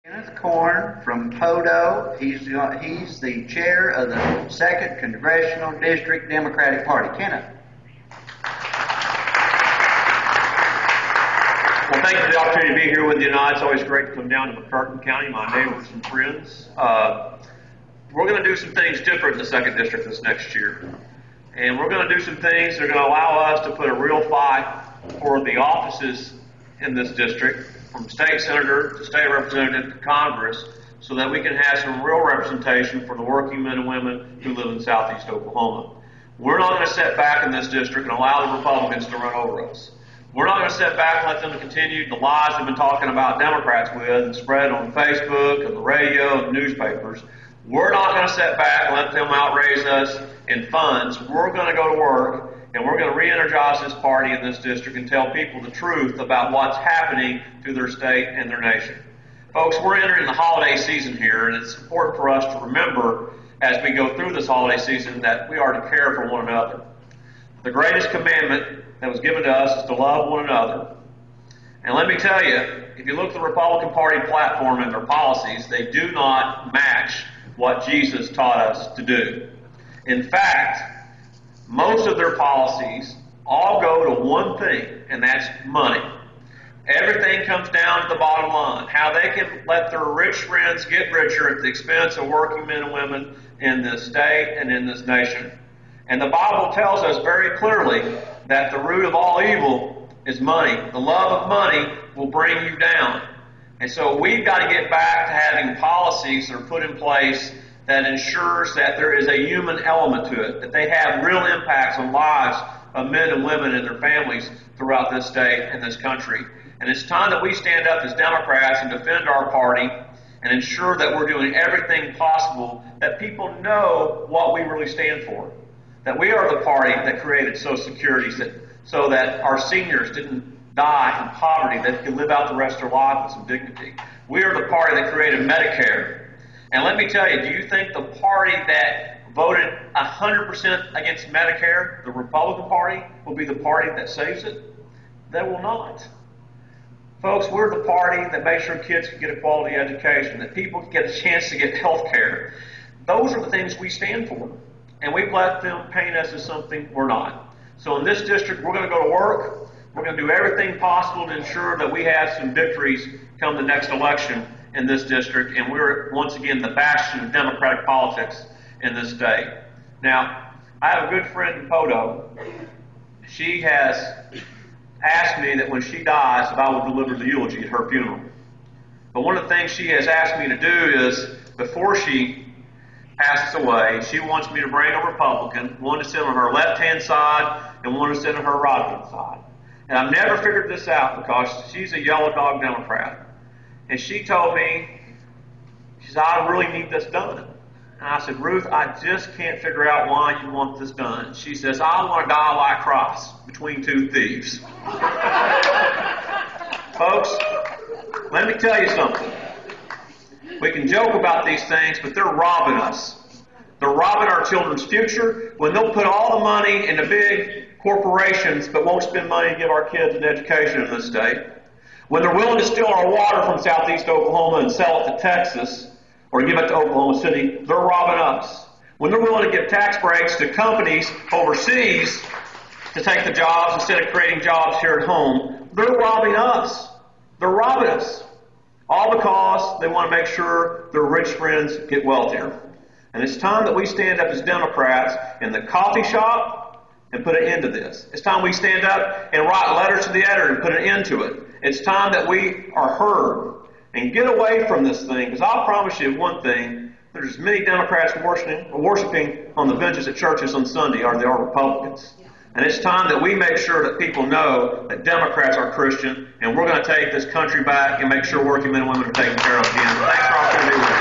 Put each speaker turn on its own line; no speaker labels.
Kenneth from Podo. He's the chair of the 2nd Congressional District Democratic Party. Kenneth.
Well, thank you for the opportunity to be here with you tonight. It's always great to come down to McCurtain County, my neighbors and friends. We're going to do some things different in the 2nd District this next year. And we're going to do some things that are going to allow us to put a real fight for the offices in this district, from state senator to state representative to Congress, so that we can have some real representation for the working men and women who live in southeast Oklahoma. We're not going to sit back in this district and allow the Republicans to run over us. We're not going to sit back and let them continue the lies they've been talking about Democrats with and spread on Facebook and the radio and the newspapers. We're not going to sit back and let them outraise us in funds. We're going to go to work, and we're going to re-energize this party in this district and tell people the truth about what's happening to their state and their nation. Folks, we're entering the holiday season here, and it's important for us to remember as we go through this holiday season that we are to care for one another. The greatest commandment that was given to us is to love one another. And let me tell you, if you look at the Republican Party platform and their policies, they do not match what Jesus taught us to do. In fact, most of their policies all go to one thing, and that's money. Everything comes down to the bottom line, how they can let their rich friends get richer at the expense of working men and women in this state and in this nation. And the Bible tells us very clearly that the root of all evil is money. The love of money will bring you down. And so we've got to get back to having policies that are put in place that ensures that there is a human element to it, that they have real impacts on lives of men and women and their families throughout this state and this country. And it's time that we stand up as Democrats and defend our party and ensure that we're doing everything possible that people know what we really stand for. That we are the party that created Social Security so that our seniors didn't die in poverty, that they could live out the rest of their life with some dignity. We are the party that created Medicare. And let me tell you, do you think the party that voted 100% against Medicare, the Republican Party, will be the party that saves it? They will not. Folks, we're the party that makes sure kids can get a quality education, that people can get a chance to get health care. Those are the things we stand for. And we've let them paint us as something we're not. So in this district, we're going to go to work. We're going to do everything possible to ensure that we have some victories come the next election in this district, and we're once again the bastion of Democratic politics in this state. Now, I have a good friend in Podo. She has asked me that when she dies, if I will deliver the eulogy at her funeral. But one of the things she has asked me to do is, before she passes away, she wants me to bring a Republican, one to sit on her left-hand side and one to sit on her right-hand side. And I've never figured this out because she's a yellow dog Democrat. And she told me, she said, I really need this done. And I said, Ruth, I just can't figure out why you want this done. She says, I want to die like Christ between two thieves. Folks, let me tell you something. We can joke about these things, but they're robbing us. They're robbing our children's future when they'll put all the money into big corporations but won't spend money to give our kids an education in this state. When they're willing to steal our water from southeast Oklahoma and sell it to Texas or give it to Oklahoma City, they're robbing us. When they're willing to give tax breaks to companies overseas to take the jobs instead of creating jobs here at home, they're robbing us. They're robbing us. All because they want to make sure their rich friends get wealthier. And it's time that we stand up as Democrats in the coffee shop and put an end to this. It's time we stand up and write letters to the editor and put an end to it. It's time that we are heard and get away from this thing, because I'll promise you one thing, there's as many Democrats worshiping on the benches at churches on Sunday as there are Republicans. And it's time that we make sure that people know that Democrats are Christian, and we're going to take this country back and make sure working men and women are taken care of again. Thanks for all being with us.